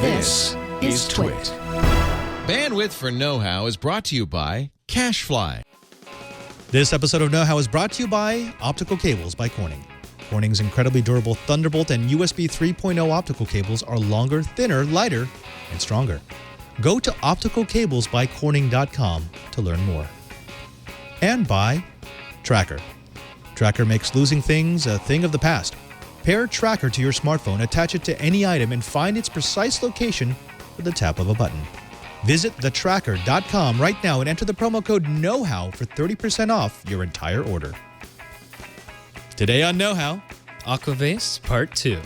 This is Twit. Bandwidth for Know-How is brought to you by CashFly. This episode of Know-How is brought to you by Optical Cables by Corning. Corning's incredibly durable Thunderbolt and USB 3.0 optical cables are longer, thinner, lighter, and stronger. Go to opticalcablesbycorning.com to learn more. And by Tracker. Tracker makes losing things a thing of the past. Pair Tracker to your smartphone, attach it to any item, and find its precise location with the tap of a button. Visit thetracker.com right now and enter the promo code KNOWHOW for 30% off your entire order. Today on Know-How, AquaVase Part 2.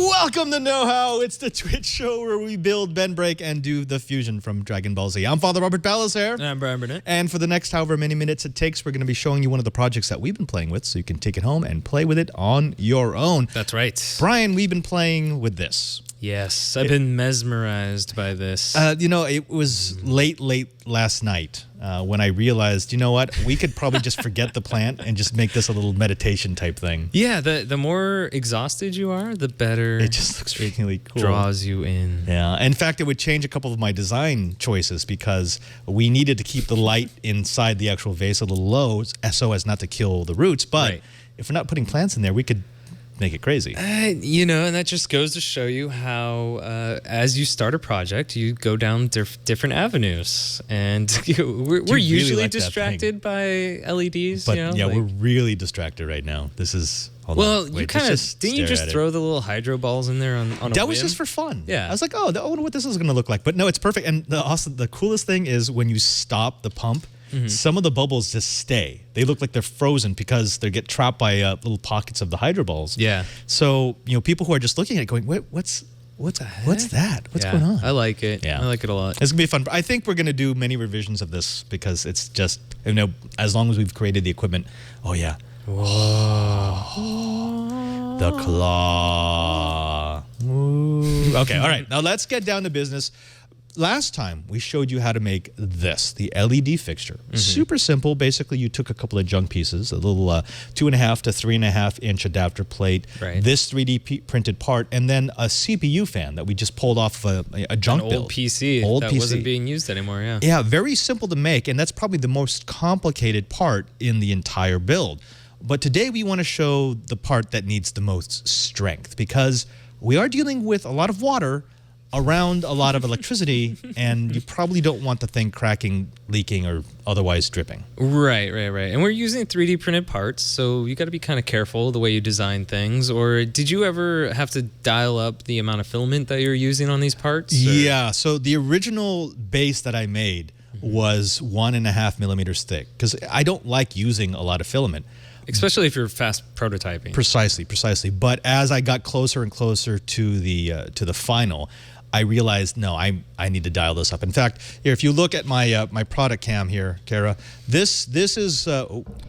Welcome to Know-How. It's the Twitch show where we build, bend, break, and do the fusion from Dragon Ball Z. I'm Father Robert Balasaire. I'm Brian Burnett. And for the next however many minutes it takes, we're going to be showing you one of the projects that we've been playing with, so you can take it home and play with it on your own. That's right. Brian, we've been playing with this. Yes, I've been mesmerized by this. You know, it was late last night when I realized, you know what, we could probably just forget the plant and just make this a little meditation type thing. Yeah, the more exhausted you are, the better it just looks really cool. Draws you in. Yeah. In fact, it would change a couple of my design choices because we needed to keep the light inside the actual vase a little low so as not to kill the roots. But if we're not putting plants in there, we could make it crazy. You know, and that just goes to show you how as you start a project, you go down different avenues. And we're usually like distracted by LEDs. But you know, yeah, we're really distracted right now. This is... Well, you kind of didn't you just throw the little hydro balls in there on a That was whim? just for fun. Yeah, I was like, oh, I wonder what this is going to look like. But no, it's perfect. And the coolest thing is when you stop the pump, some of the bubbles just stay. They look like they're frozen because they get trapped by little pockets of the hydro balls. Yeah. So you know, people who are just looking at it going, wait, what's that? What's going on? I like it. Yeah, I like it a lot. It's gonna be fun. I think we're gonna do many revisions of this because it's just, you know, as long as we've created the equipment. Oh yeah. Whoa. The claw. Ooh. Okay, all right. Now let's get down to business. Last time, we showed you how to make this, the LED fixture. Super simple. Basically, you took a couple of junk pieces, a little 2.5 to 3.5 inch adapter plate, this 3D printed part, and then a CPU fan that we just pulled off a junk build. Old PC that wasn't being used anymore, yeah. Yeah, very simple to make, and that's probably the most complicated part in the entire build. But today, we want to show the part that needs the most strength because we are dealing with a lot of water around a lot of electricity, and you probably don't want the thing cracking, leaking, or otherwise dripping. Right. And we're using 3D printed parts, so you got to be kind of careful the way you design things. Or did you ever have to dial up the amount of filament that you're using on these parts? Yeah, so the original base that I made was 1.5 millimeters thick, because I don't like using a lot of filament. Especially if you're fast prototyping. Precisely. But as I got closer and closer to the final, I realized, no, I need to dial this up. In fact, here, if you look at my my product cam here, Kara, this is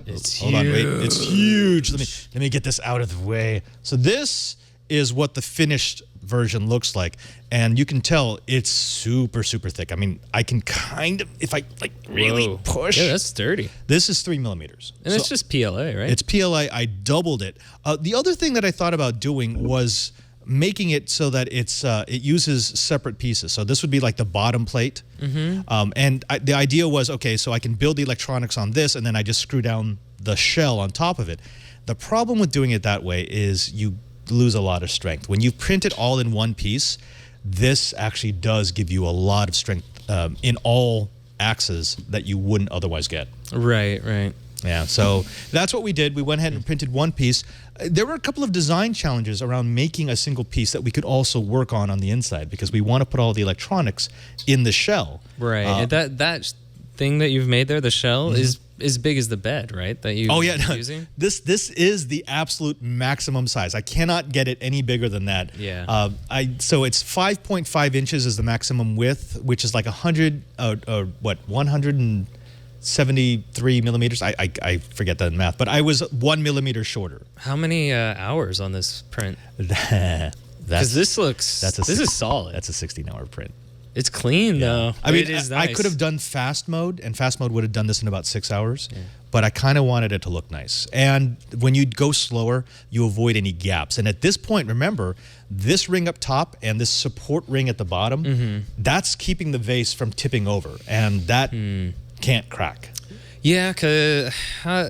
it's hold on, wait, it's huge. Let me get this out of the way. So this is what the finished version looks like, and you can tell it's super thick. I mean, I can kind of, if I like really push. Yeah, that's sturdy. This is 3 millimeters, and it's just PLA, right? It's PLA. I doubled it. The other thing that I thought about doing was making it so that it uses separate pieces. So this would be like the bottom plate. And the idea was, okay, so I can build the electronics on this, and then I just screw down the shell on top of it. The problem with doing it that way is you lose a lot of strength. When you print it all in one piece, this actually does give you a lot of strength in all axes that you wouldn't otherwise get. Right. Yeah, so that's what we did. We went ahead and printed one piece. There were a couple of design challenges around making a single piece that we could also work on the inside because we want to put all the electronics in the shell. Right. And that thing that you've made there, the shell, is as big as the bed, right? That you using? This is the absolute maximum size. I cannot get it any bigger than that. Yeah. So it's 5.5 inches is the maximum width, which is like 100 and 73 millimeters. I forget that in math, but I was 1 millimeter shorter. How many hours on this print? Because this is solid. That's a 16-hour print. It's clean though. I mean, it is I nice. could have done fast mode, and fast mode would have done this in about 6 hours. Yeah. But I kind of wanted it to look nice. And when you go slower, you avoid any gaps. And at this point, remember, this ring up top and this support ring at the bottom, that's keeping the vase from tipping over, and that can't crack. Yeah,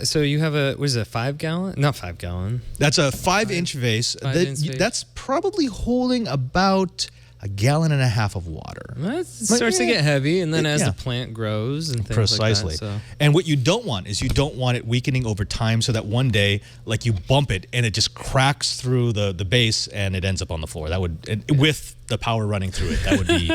so you have what is it, 5 gallon? Not 5 gallon. That's a 5-inch vase. That's probably holding about 1.5 gallons of water. Well, it starts to get heavy, and then as the plant grows and things Precisely. like that. So. And what you don't want is you don't want it weakening over time, so that one day, like, you bump it and it just cracks through the base and it ends up on the floor. That would, with the power running through it, that would be,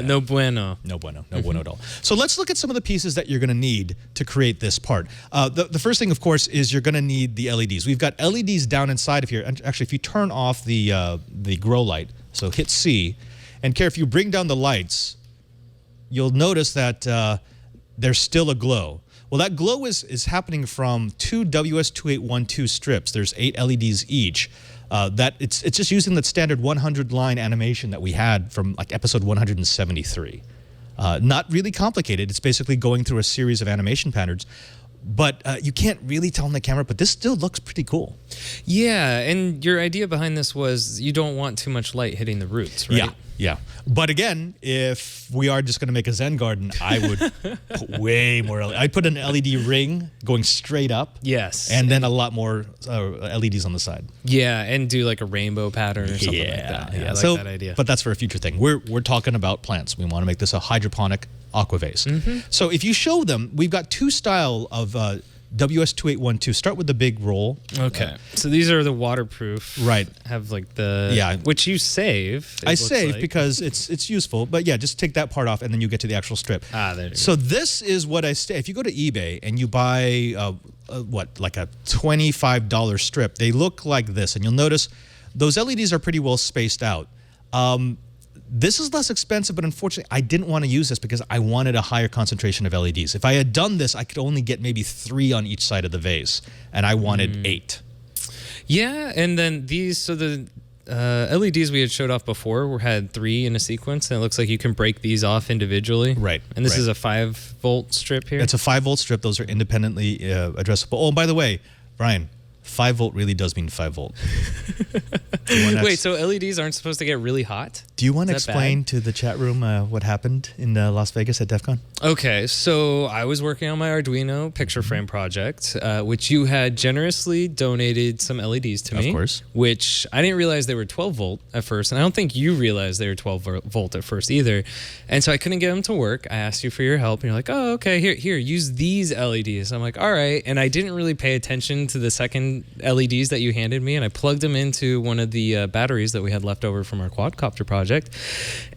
no bueno. No bueno at all. So let's look at some of the pieces that you're going to need to create this part. The first thing, of course, is you're going to need the LEDs. We've got LEDs down inside of here. And actually, if you turn off the grow light, so hit C, and if you bring down the lights, you'll notice that there's still a glow. Well, that glow is happening from 2 WS2812 strips. There's 8 LEDs each. That it's just using that standard 100-line animation that we had from like episode 173. Not really complicated. It's basically going through a series of animation patterns. But you can't really tell on the camera, but this still looks pretty cool. Yeah, and your idea behind this was you don't want too much light hitting the roots, right? Yeah. But again, if we are just going to make a Zen garden, I would put way more. I'd put an LED ring going straight up. Yes. And then a lot more LEDs on the side. Yeah, and do like a rainbow pattern or something like that. Yeah, I like that idea. But that's for a future thing. We're talking about plants. We want to make this a hydroponic AquaVase. So if you show them, we've got 2 style of WS2812. Start with the big roll. Okay. So these are the waterproof. Right. Have like the which you save. I save because it's useful. But yeah, just take that part off and then you get to the actual strip. There you go. This is what I say. If you go to eBay and you buy like a $25 strip, they look like this, and you'll notice those LEDs are pretty well spaced out. This is less expensive, but unfortunately, I didn't want to use this because I wanted a higher concentration of LEDs. If I had done this, I could only get maybe 3 on each side of the vase, and I wanted 8. Yeah, and then these, so the LEDs we had showed off before had 3 in a sequence, and it looks like you can break these off individually. Right. And this is a 5-volt strip here? It's a 5-volt strip. Those are independently addressable. Oh, and by the way, Brian, 5 volt really does mean 5 volt. Wait, so LEDs aren't supposed to get really hot? Do you want to explain to the chat room what happened in Las Vegas at DEF CON? Okay, so I was working on my Arduino picture frame project, which you had generously donated some LEDs to me. Of course. Which I didn't realize they were 12 volt at first, and I don't think you realized they were 12 volt at first either. And so I couldn't get them to work. I asked you for your help, and you're like, oh, okay, here, use these LEDs. I'm like, all right. And I didn't really pay attention to the second LEDs that you handed me, and I plugged them into one of the batteries that we had left over from our quadcopter project,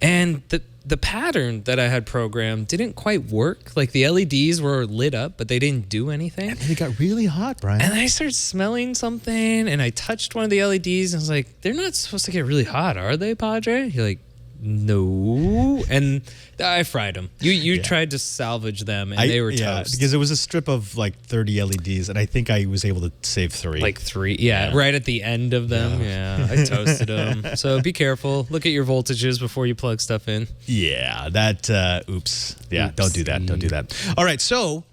and the pattern that I had programmed didn't quite work. Like the LEDs were lit up, but they didn't do anything. And they got really hot, Brian. And I started smelling something, and I touched one of the LEDs, and I was like, they're not supposed to get really hot, are they, Padre? You're like, no. And I fried them. You tried to salvage them, and they were toast. Because it was a strip of like 30 LEDs, and I think I was able to save 3. Like 3, right at the end of them. Yeah, I toasted them. So be careful. Look at your voltages before you plug stuff in. Yeah, oops. Yeah, don't do that. Don't do that. All right, so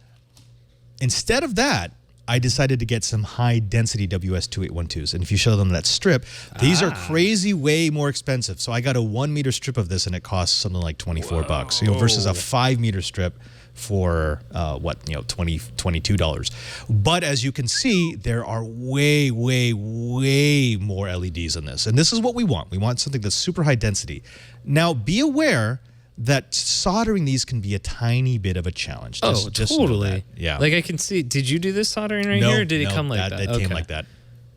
instead of that, I decided to get some high-density WS2812s. And if you show them that strip, these are crazy way more expensive. So I got a 1-meter strip of this, and it costs something like $24, versus a 5-meter strip for $22. But as you can see, there are way more LEDs in this. And this is what we want. We want something that's super high density. Now, be aware that soldering these can be a tiny bit of a challenge. Just totally. Yeah. Like I can see, did you do this soldering here, or did it come like that? It came like that.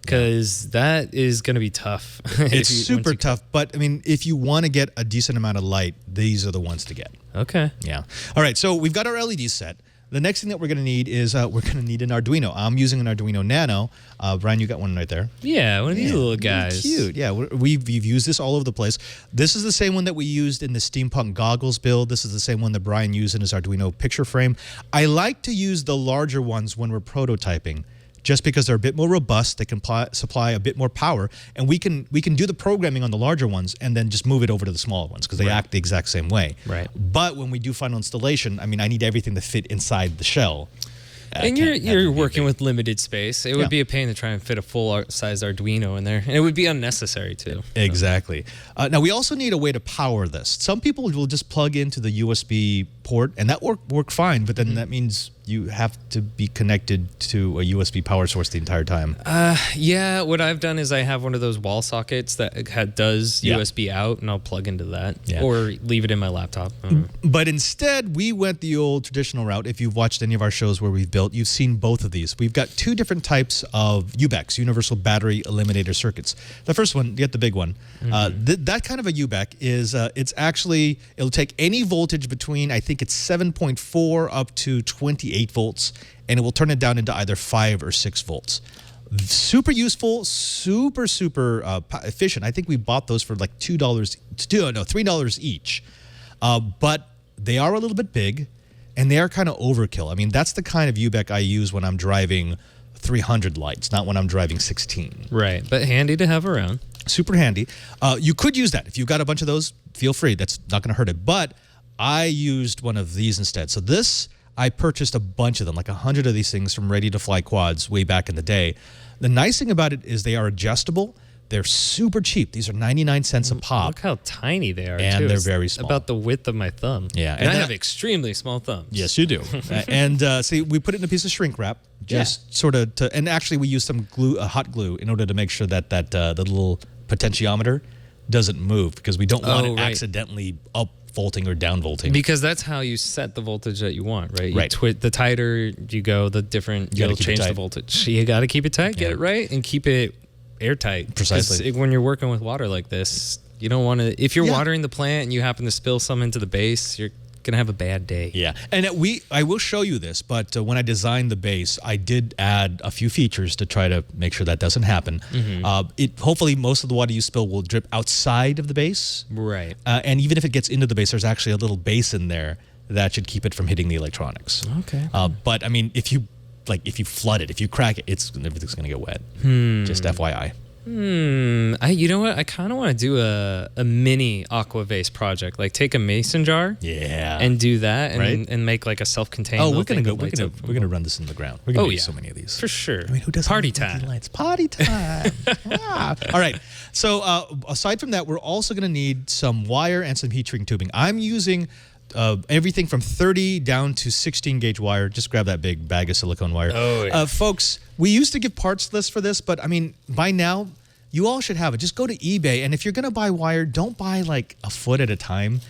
Because that is going to be tough. It's super tough, but I mean, if you want to get a decent amount of light, these are the ones to get. Okay. Yeah. All right, so we've got our LEDs set. the next thing that we're going to need is we're going to need an Arduino. I'm using an Arduino Nano. Brian, you got one right there. Yeah, one of these little guys. Cute. Yeah, we've used this all over the place. This is the same one that we used in the steampunk goggles build. This is the same one that Brian used in his Arduino picture frame. I like to use the larger ones when we're prototyping, just because they're a bit more robust. They can supply a bit more power, and we can do the programming on the larger ones and then just move it over to the smaller ones because they act the exact same way. Right. But when we do final installation, I mean, I need everything to fit inside the shell. And you're working with limited space. It would be a pain to try and fit a full-size Arduino in there, and it would be unnecessary too. Exactly. Now we also need a way to power this. Some people will just plug into the USB port, and that work fine. But then that means you have to be connected to a USB power source the entire time. Yeah, what I've done is I have one of those wall sockets that does USB out, and I'll plug into that, or leave it in my laptop. But instead, we went the old traditional route. If you've watched any of our shows where we've built, you've seen both of these. We've got two different types of UBECs, Universal Battery Eliminator Circuits. The first one, get the big one. That kind of a UBEC is, it'll take any voltage between, I think it's 7.4 up to 28 volts, and it will turn it down into either 5 or 6 volts. Super useful, super efficient. I think we bought those for like $3 each. But they are a little bit big, and they are kind of overkill. I mean, that's the kind of UBEC I use when I'm driving 300 lights, not when I'm driving 16. Right, but handy to have around. Super handy. You could use that. If you've got a bunch of those, feel free. That's not going to hurt it. But I used one of these instead. So this, I purchased a bunch of them, like 100 of these things from Ready to Fly Quads way back in the day. The nice thing about it is they are adjustable. They're super cheap. These are 99 cents a pop. Look how tiny they are, and too. they're very small. About the width of my thumb. Yeah. And I have extremely small thumbs. Yes, you do. And see, we put it in a piece of shrink wrap, just sort of to, and actually we used some glue, hot glue, in order to make sure that the little potentiometer doesn't move, because we don't want it accidentally up volting or down volting. Because that's how you set the voltage that you want, right? The tighter you go, the different you'll change the voltage. You got to keep it tight, get it right, and keep it airtight. Precisely. When you're working with water like this, you don't want to. If you're watering the plant and you happen to spill some into the base, you're gonna have a bad day. Yeah, and I will show you this, but when I designed the base, I did add a few features to try to make sure that doesn't happen. Hopefully most of the water you spill will drip outside of the base. Right. And even if it gets into the base, there's actually a little basin there that should keep it from hitting the electronics. Okay. But I mean, if you flood it, if you crack it, everything's gonna get wet. Just FYI. You know what? I kind of want to do a mini AquaVase project. Like take a mason jar, and do that, and make like a self-contained. Oh, we're gonna run this in the ground. We're gonna do so many of these for sure. I mean, who doesn't? Party time. Lights? Party time. All right. So aside from that, we're also gonna need some wire and some heat shrink tubing. I'm using everything from 30 down to 16 gauge wire. Just grab that big bag of silicone wire. Oh, yeah. Folks, we used to give parts lists for this, but I mean, by now, you all should have it. Just go to eBay, and if you're going to buy wire, don't buy like a foot at a time.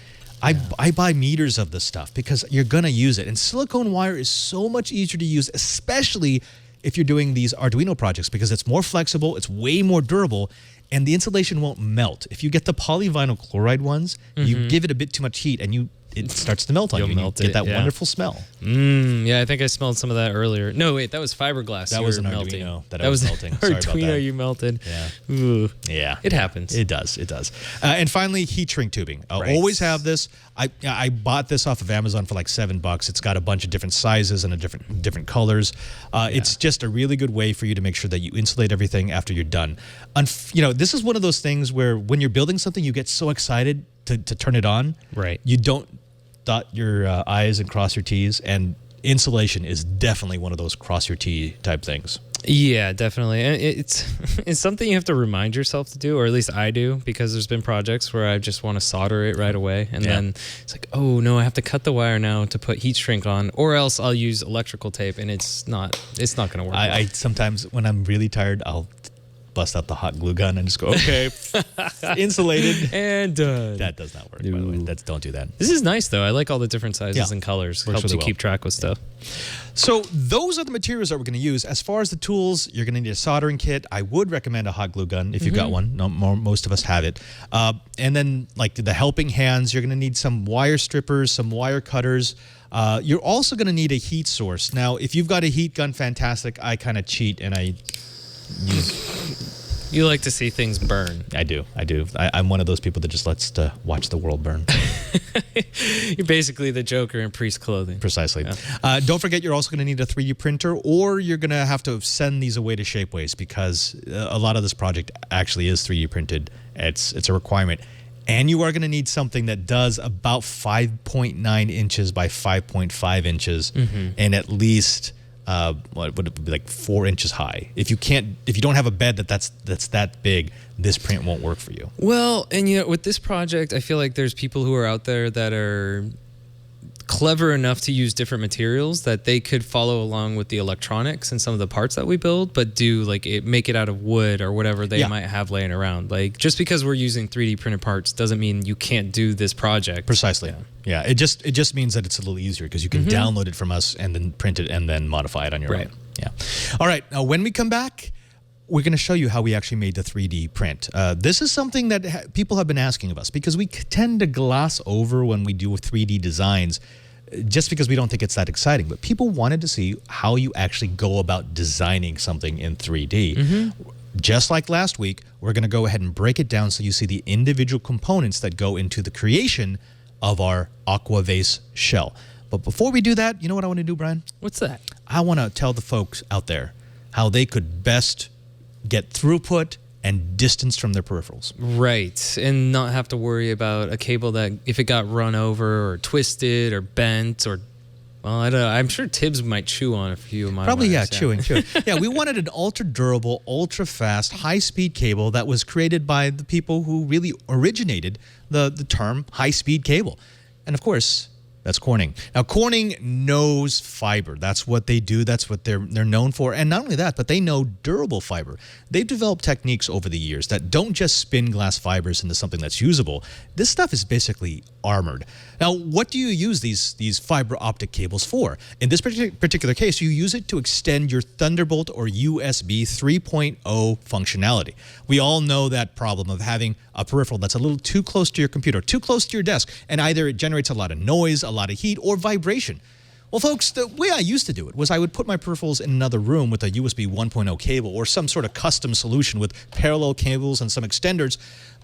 I buy meters of this stuff because you're going to use it. And silicone wire is so much easier to use, especially if you're doing these Arduino projects, because it's more flexible, it's way more durable, and the insulation won't melt. If you get the polyvinyl chloride ones, you give it a bit too much heat, and it starts to melt on you. You get that wonderful smell. Yeah, I think I smelled some of that earlier. No, wait, that was fiberglass. That was an Arduino that I was melting. Sorry about that. Arduino you melted. Yeah. Ooh. Yeah. It happens. It does. It does. And finally, heat shrink tubing. I'll always have this. I bought this off of Amazon for like $7. It's got a bunch of different sizes and different colors. It's just a really good way for you to make sure that you insulate everything after you're done. This is one of those things where when you're building something, you get so excited to turn it on. Right. You don't dot your I's and cross your T's, and insulation is definitely one of those cross your T type things. Yeah, definitely. And it's something you have to remind yourself to do, or at least I do, because there's been projects where I just want to solder it right away, and then it's like, oh no, I have to cut the wire now to put heat shrink on, or else I'll use electrical tape, and it's not going to work. I sometimes, when I'm really tired, I'll bust out the hot glue gun and just go, okay, insulated and done. That does not work, by the way. Don't do that. This is nice though. I like all the different sizes and colors. Helps really keep track with stuff. So those are the materials that we're going to use. As far as the tools, you're going to need a soldering kit. I would recommend a hot glue gun if you've got one. Most of us have it. And then like the helping hands, you're going to need some wire strippers, some wire cutters. You're also going to need a heat source. Now, if you've got a heat gun, fantastic. I kind of cheat and I use... You like to see things burn. I do. I'm one of those people that just likes to watch the world burn. You're basically the Joker in priest clothing. Precisely. Yeah. Don't forget, you're also going to need a 3D printer, or you're going to have to send these away to Shapeways, because a lot of this project actually is 3D printed. It's a requirement. And you are going to need something that does about 5.9 inches by 5.5 inches and at least... what would it be, like 4 inches high? If you don't have a bed that's that big, this print won't work for you. Well, and with this project, I feel like there's people who are out there that are clever enough to use different materials that they could follow along with the electronics and some of the parts that we build, but make it out of wood or whatever they might have laying around. Like, just because we're using 3D printed parts doesn't mean you can't do this project. Precisely. Yeah. It just means that it's a little easier because you can download it from us and then print it and then modify it on your own. Yeah. All right. Now, when we come back, we're going to show you how we actually made the 3D print. This is something that people have been asking of us, because we tend to gloss over when we do 3D designs just because we don't think it's that exciting. But people wanted to see how you actually go about designing something in 3D. Just like last week, we're going to go ahead and break it down so you see the individual components that go into the creation of our AquaVase shell. But before we do that, you know what I want to do, Brian? What's that? I want to tell the folks out there how they could best get throughput and distance from their peripherals. Right, and not have to worry about a cable that if it got run over or twisted or bent or, well, I don't know. I'm sure Tibbs might chew on a few of my Probably, wires, chewing. Yeah, we wanted an ultra-durable, ultra-fast, high-speed cable that was created by the people who really originated the term high-speed cable. And of course, that's Corning. Now, Corning knows fiber. That's what they do. That's what they're known for. And not only that, but they know durable fiber. They've developed techniques over the years that don't just spin glass fibers into something that's usable. This stuff is basically armored. Now, what do you use these fiber optic cables for? In this particular case, you use it to extend your Thunderbolt or USB 3.0 functionality. We all know that problem of having a peripheral that's a little too close to your computer, too close to your desk, and either it generates a lot of noise, a lot of heat, or vibration. Well, folks, the way I used to do it was I would put my peripherals in another room with a USB 1.0 cable or some sort of custom solution with parallel cables and some extenders.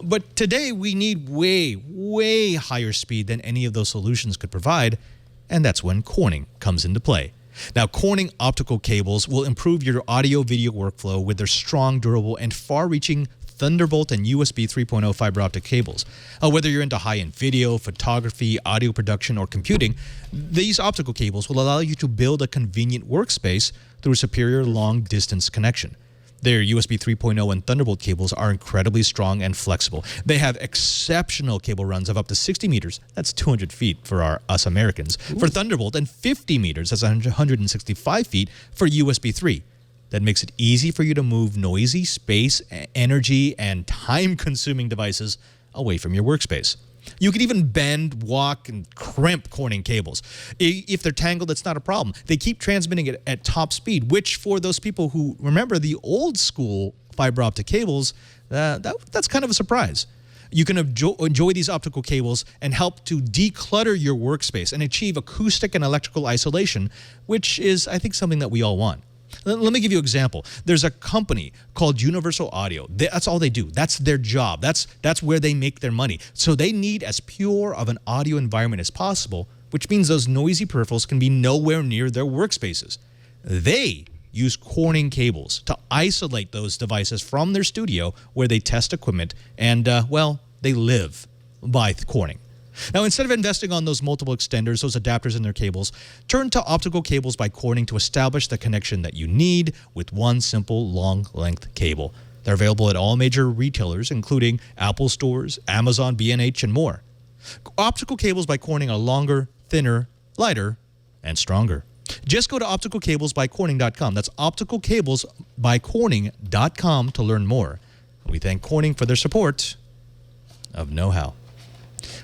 But today we need way, way higher speed than any of those solutions could provide, and that's when Corning comes into play. Now, Corning optical cables will improve your audio-video workflow with their strong, durable, and far-reaching Thunderbolt and USB 3.0 fiber optic cables. Whether you're into high-end video, photography, audio production, or computing, these optical cables will allow you to build a convenient workspace through a superior long-distance connection. Their USB 3.0 and Thunderbolt cables are incredibly strong and flexible. They have exceptional cable runs of up to 60 meters, that's 200 feet for us Americans, for Thunderbolt, and 50 meters, that's 165 feet for USB 3. That makes it easy for you to move noisy, space, energy, and time-consuming devices away from your workspace. You can even bend, walk, and crimp Corning cables. If they're tangled, it's not a problem. They keep transmitting it at top speed, which for those people who remember the old school fiber optic cables, that's kind of a surprise. You can enjoy these optical cables and help to declutter your workspace and achieve acoustic and electrical isolation, which is, I think, something that we all want. Let me give you an example. There's a company called Universal Audio. That's all they do. That's their job. That's where they make their money. So they need as pure of an audio environment as possible, which means those noisy peripherals can be nowhere near their workspaces. They use Corning cables to isolate those devices from their studio where they test equipment and, they live by Corning. Now, instead of investing on those multiple extenders, those adapters in their cables, turn to optical cables by Corning to establish the connection that you need with one simple long-length cable. They're available at all major retailers, including Apple stores, Amazon, B&H, and more. Optical cables by Corning are longer, thinner, lighter, and stronger. Just go to opticalcablesbycorning.com. That's opticalcablesbycorning.com to learn more. We thank Corning for their support of know-how.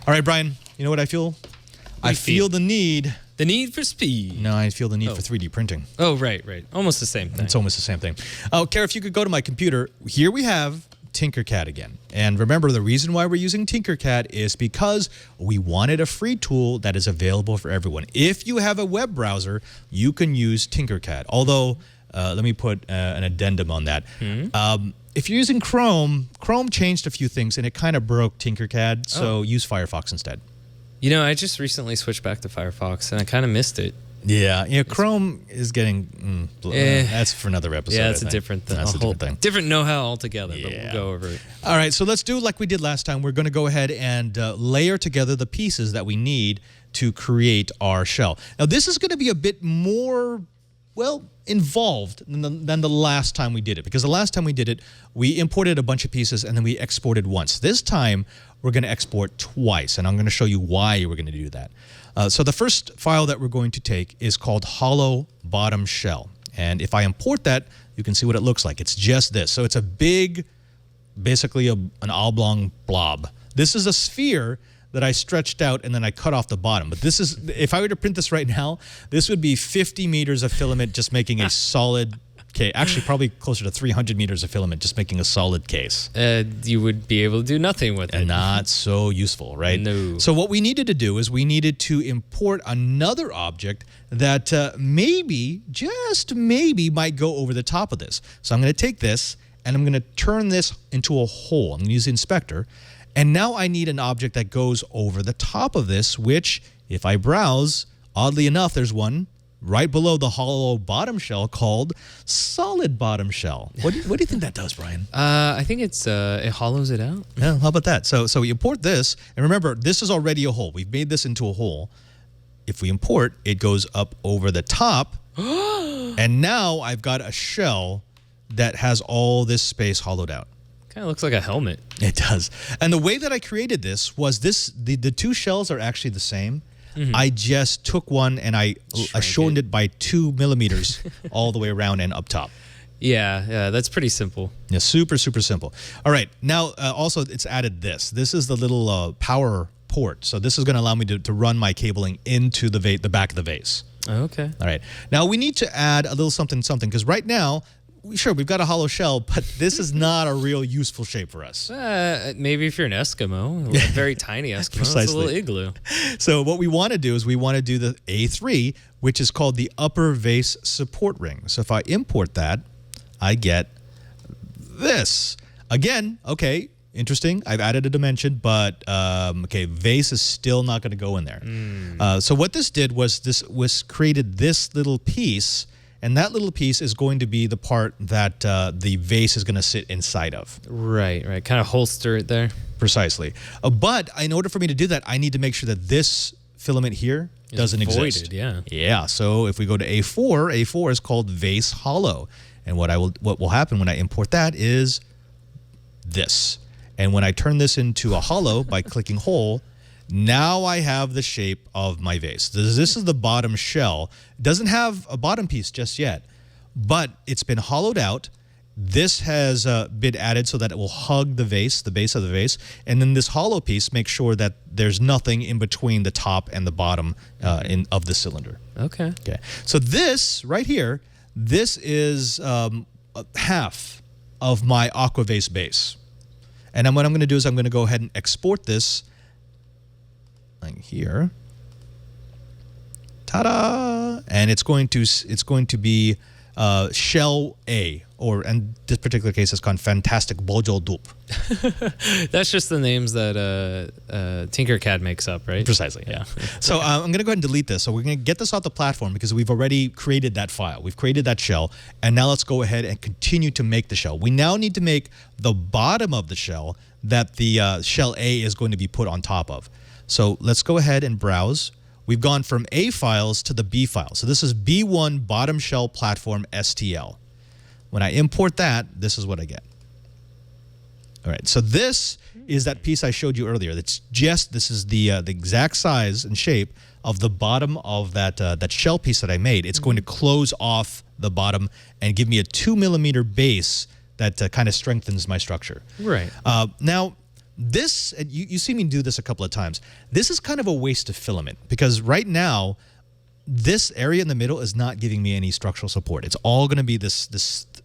All right, Brian, you know what I feel? I feel the need. The need for speed. No, I feel the need for 3D printing. Oh, right. Almost the same thing. It's almost the same thing. Oh, Kara, if you could go to my computer, here we have Tinkercad again. And remember, the reason why we're using Tinkercad is because we wanted a free tool that is available for everyone. If you have a web browser, you can use Tinkercad. Although, let me put an addendum on that. If you're using Chrome, Chrome changed a few things and it kind of broke Tinkercad, so use Firefox instead. You know, I just recently switched back to Firefox and I kind of missed it. Yeah, Chrome is getting. That's for another episode. Yeah, it's a different thing. That's a different thing. Different know-how altogether, but we'll go over it. All right, so let's do like we did last time. We're going to go ahead and layer together the pieces that we need to create our shell. Now, this is going to be a bit more, well, involved than the last time we did it, because the last time we did it, we imported a bunch of pieces and then we exported once. This time, we're going to export twice, and I'm going to show you why we're going to do that. So the first file that we're going to take is called hollow bottom shell. And if I import that, you can see what it looks like. It's just this. So it's a big, basically an oblong blob. This is a sphere that I stretched out and then I cut off the bottom. But this is, if I were to print this right now, this would be 50 meters of filament just making a solid case. Actually, probably closer to 300 meters of filament just making a solid case. You would be able to do nothing with it. Not so useful, right? No. So what we needed to do is we needed to import another object that maybe, just maybe, might go over the top of this. So I'm going to take this and I'm going to turn this into a hole. I'm going to use the inspector. And now I need an object that goes over the top of this, which, if I browse, oddly enough, there's one right below the hollow bottom shell called solid bottom shell. What do you think that does, Brian? I think it hollows it out. Yeah, how about that? So we import this, and remember, this is already a hole. We've made this into a hole. If we import, it goes up over the top, and now I've got a shell that has all this space hollowed out. Kind of looks like a helmet. It does. And the way that I created this was the two shells are actually the same. I just took one and I shortened it by 2 millimeters all the way around and up top. Yeah, that's pretty simple. Yeah, super, super simple. All right, now also it's added this. This is the little power port. So this is going to allow me to run my cabling into the back of the vase. Okay. All right. Now we need to add a little something, because right now, sure, we've got a hollow shell, but this is not a real useful shape for us. Maybe if you're an Eskimo, a very tiny Eskimo, it's a little igloo. So what we want to do is we want to do the A3, which is called the upper vase support ring. So if I import that, I get this. Again, okay, interesting. I've added a dimension, but okay, vase is still not going to go in there. So what this did was created this little piece. And that little piece is going to be the part that the vase is going to sit inside of. Right. Kind of holster it there. Precisely. But in order for me to do that, I need to make sure that this filament here doesn't exist. Yeah. Yeah. So if we go to A4, A4 is called vase hollow. And what will happen when I import that is this. And when I turn this into a hollow by clicking hole, now I have the shape of my vase. This is the bottom shell. It doesn't have a bottom piece just yet, but it's been hollowed out. This has been added so that it will hug the base of the vase. And then this hollow piece makes sure that there's nothing in between the top and the bottom of the cylinder. Okay. So this right here, this is half of my AquaVase base. And then what I'm going to do is I'm going to go ahead and export this here, ta-da! And it's going to be shell A, or in this particular case, it's called Fantastic Bojo Dup. That's just the names that Tinkercad makes up, right? Precisely. Yeah. So I'm going to go ahead and delete this. So we're going to get this off the platform because we've already created that file. We've created that shell, and now let's go ahead and continue to make the shell. We now need to make the bottom of the shell that the shell A is going to be put on top of. So let's go ahead and browse. We've gone from A files to the B file. So this is B1 bottom shell platform STL. When I import that, this is what I get. All right, so this is that piece I showed you earlier. This is the exact size and shape of the bottom of that shell piece that I made. It's going to close off the bottom and give me a 2 millimeter base that kind of strengthens my structure. Right. Now, this, you see me do this a couple of times. This is kind of a waste of filament because right now, this area in the middle is not giving me any structural support. It's all going to be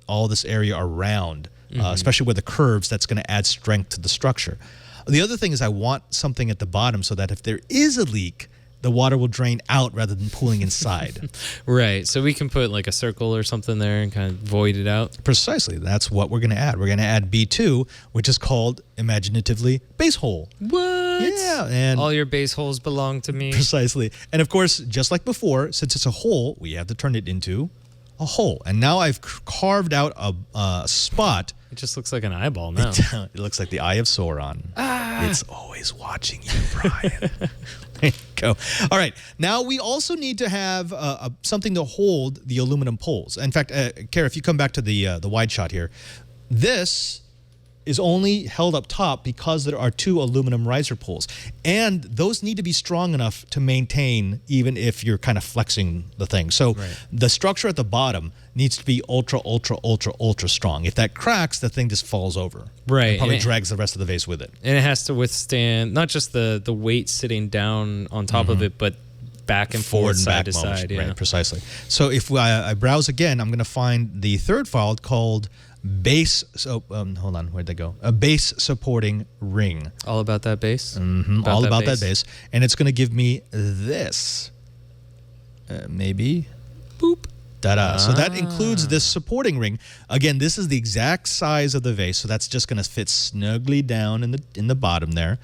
all this area around especially with the curves. That's going to add strength to the structure. The other thing is I want something at the bottom so that if there is a leak, the water will drain out rather than pooling inside. Right. So we can put like a circle or something there and kind of void it out. Precisely. That's what we're going to add. We're going to add B2, which is called, imaginatively, base hole. What? Yeah. And all your base holes belong to me. Precisely. And of course, just like before, since it's a hole, we have to turn it into a hole. And now I've carved out a spot. It just looks like an eyeball now. It looks like the eye of Sauron. It's always watching you, Brian. There you go. All right. Now we also need to have something to hold the aluminum poles. In fact, Kara, if you come back to the wide shot here, this is only held up top because there are 2 aluminum riser poles. And those need to be strong enough to maintain even if you're kind of flexing the thing. So the structure at the bottom needs to be ultra, ultra, ultra, ultra strong. If that cracks, the thing just falls over. Right. And probably drags the rest of the vase with it. And it has to withstand not just the weight sitting down on top of it, but back and forth, side to side. Yeah. Right, precisely. So if I browse again, I'm going to find the third file called base. So hold on, where'd they go? A base supporting ring. All about that base. All about that base, and it's going to give me this. Maybe. Boop. Ta-da. So that includes this supporting ring. Again, this is the exact size of the vase, so that's just going to fit snugly down in the bottom there,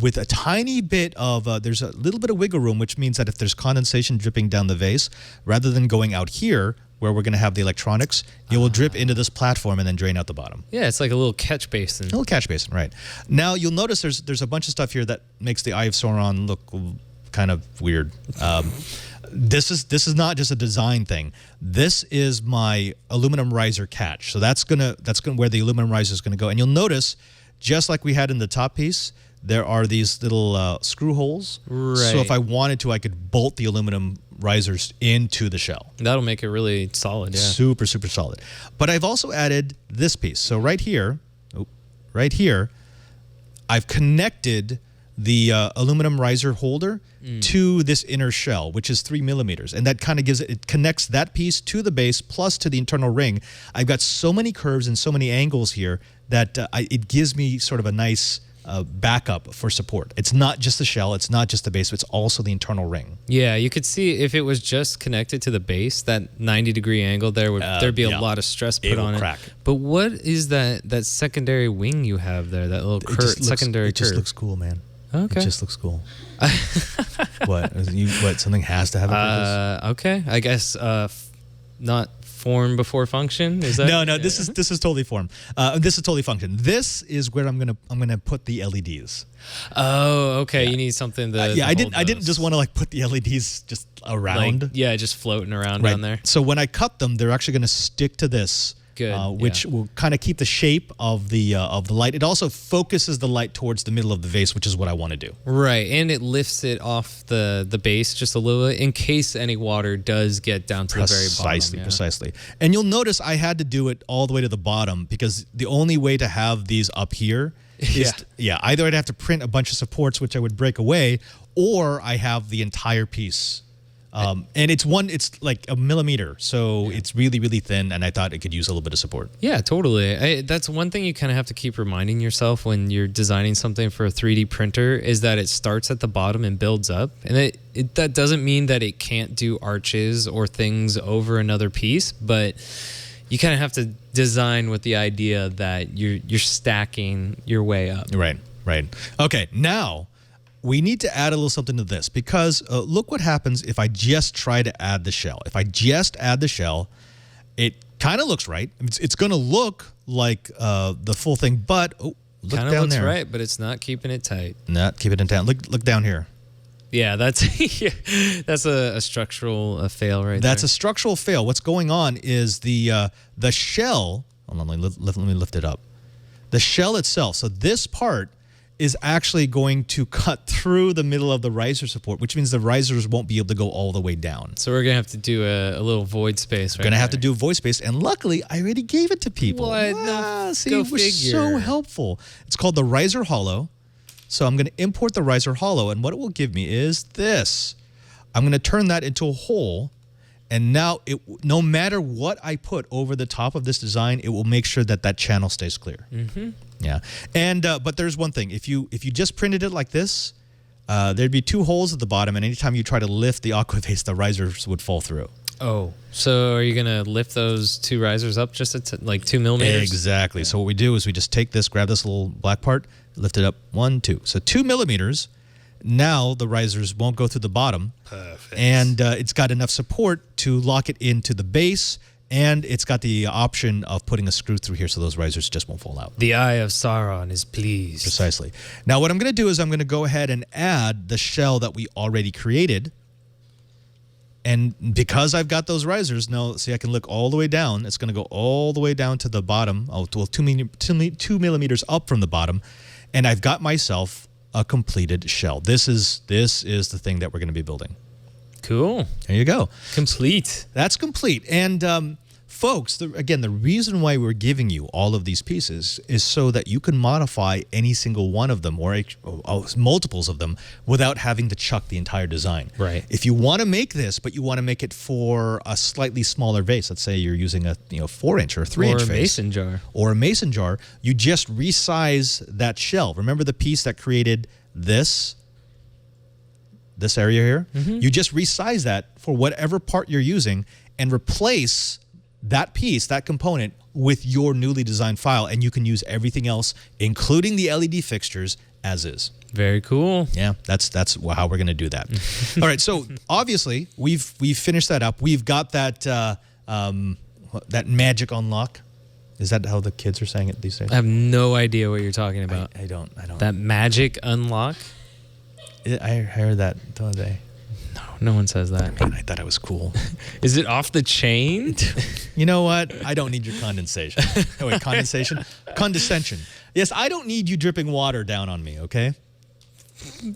with a tiny bit of there's a little bit of wiggle room, which means that if there's condensation dripping down the vase, rather than going out here where we're going to have the electronics, it will drip into this platform and then drain out the bottom. Yeah, it's like a little catch basin. A little catch basin, right. Now, you'll notice there's a bunch of stuff here that makes the Eye of Sauron look kind of weird. This is not just a design thing. This is my aluminum riser catch. So that's gonna where the aluminum riser is gonna go. And you'll notice, just like we had in the top piece, there are these little screw holes. Right. So if I wanted to, I could bolt the aluminum risers into the shell. That'll make it really solid. Yeah. Super, super solid. But I've also added this piece. So right here, I've connected the aluminum riser holder to this inner shell, which is 3 millimeters. And that kind of it connects that piece to the base plus to the internal ring. I've got so many curves and so many angles here that it gives me sort of a nice backup for support. It's not just the shell, it's not just the base, it's also the internal ring. Yeah, you could see if it was just connected to the base, that 90-degree angle there, there'd be a lot of stress put on it. But what is that secondary wing you have there, that little secondary curve? It just looks cool, man. Okay. It just looks cool. What? Something has to have a purpose? Okay. I guess not form before function. Is that? No. This is totally form. This is totally function. This is where I'm gonna put the LEDs. Oh, okay. Yeah. You need something to. I didn't just want to like put the LEDs just around. Just floating around down there. So when I cut them, they're actually gonna stick to this. Good. Which will kind of keep the shape of the light. It also focuses the light towards the middle of the vase, which is what I want to do. Right, and it lifts it off the base just a little bit in case any water does get down to the very bottom. Precisely. And you'll notice I had to do it all the way to the bottom because the only way to have these up here is either I'd have to print a bunch of supports, which I would break away, or I have the entire piece. And it's like a millimeter, so it's really, really thin, and I thought it could use a little bit of support. Yeah, totally. That's one thing you kind of have to keep reminding yourself when you're designing something for a 3D printer is that it starts at the bottom and builds up. And that doesn't mean that it can't do arches or things over another piece, but you kind of have to design with the idea that you're stacking your way up. Right. Okay, now we need to add a little something to this because look what happens if I just try to add the shell. If I just add the shell, it kind of looks right. It's going to look like the full thing, but look down there. Kind of looks right, but it's not keeping it tight. Not keeping it down. Look down here. Yeah, that's a structural fail right there. That's a structural fail. What's going on is the shell. Hold on, let me lift it up. The shell itself. So this part is actually going to cut through the middle of the riser support, which means the risers won't be able to go all the way down. So we're going to have to do a little void space. We're going to have to do a void space, and luckily, I already gave it to people. What? See, it was so helpful. It's called the riser hollow. So I'm going to import the riser hollow, and what it will give me is this. I'm going to turn that into a hole, And now, no matter what I put over the top of this design, it will make sure that that channel stays clear. Yeah. And but there's one thing. If you just printed it like this, there'd be 2 holes at the bottom, and anytime you try to lift the AquaVase, the risers would fall through. Oh, so are you going to lift those 2 risers up just at like 2 millimeters? Exactly. Yeah. So what we do is we just take this, grab this little black part, lift it up 1, 2. So 2 millimeters. Now the risers won't go through the bottom. Perfect. And it's got enough support to lock it into the base, and it's got the option of putting a screw through here so those risers just won't fall out. The eye of Sauron is pleased. Precisely. Now what I'm going to do is I'm going to go ahead and add the shell that we already created. And because I've got those risers, now see I can look all the way down. It's going to go all the way down to the bottom, 2 millimeters up from the bottom, and I've got myself a completed shell. This is the thing that we're going to be building. Cool. There you go. Complete. That's complete. And folks, again, the reason why we're giving you all of these pieces is so that you can modify any single one of them or multiples of them without having to chuck the entire design. Right. If you want to make this, but you want to make it for a slightly smaller vase, let's say you're using a 4-inch or 3-inch vase. Or a mason jar. Or a mason jar, you just resize that shell. Remember the piece that created this area here? You just resize that for whatever part you're using and replace that piece, that component, with your newly designed file, and you can use everything else, including the LED fixtures, as is. Very cool. Yeah, that's how we're going to do that. All right, so obviously we've finished that up. We've got that that magic unlock. Is that how the kids are saying it these days? I have no idea what you're talking about. I don't. That magic unlock? I heard that the other day. No one says that. I thought it was cool. Is it off the chain? You know what? I don't need your condensation. Oh, wait, condensation? Condescension. Yes, I don't need you dripping water down on me, okay?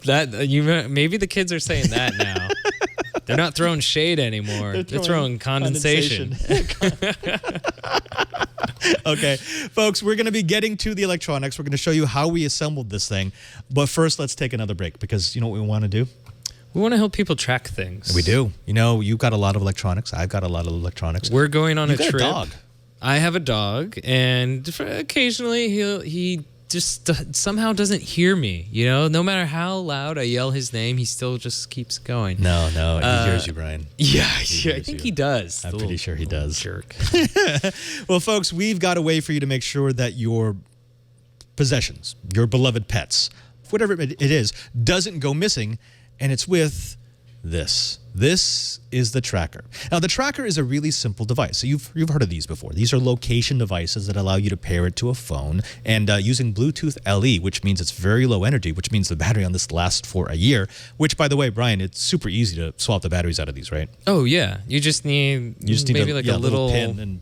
Maybe the kids are saying that now. They're not throwing shade anymore. They're throwing condensation. Okay, folks, we're going to be getting to the electronics. We're going to show you how we assembled this thing. But first, let's take another break because you know what we want to do? We want to help people track things. We do. You know, you've got a lot of electronics. I've got a lot of electronics. We're going on a trip. You got a dog. I have a dog, and occasionally he just somehow doesn't hear me. You know, no matter how loud I yell his name, he still just keeps going. No, he hears you, Brian. Yeah, I think he does. I'm pretty sure he does. Jerk. Well, folks, we've got a way for you to make sure that your possessions, your beloved pets, whatever it is, doesn't go missing, and it's with this. This is the tracker. Now, the tracker is a really simple device. So you've heard of these before. These are location devices that allow you to pair it to a phone and using Bluetooth LE, which means it's very low energy, which means the battery on this lasts for a year, which, by the way, Brian, it's super easy to swap the batteries out of these, right? Oh, yeah. You just need maybe like a little pin,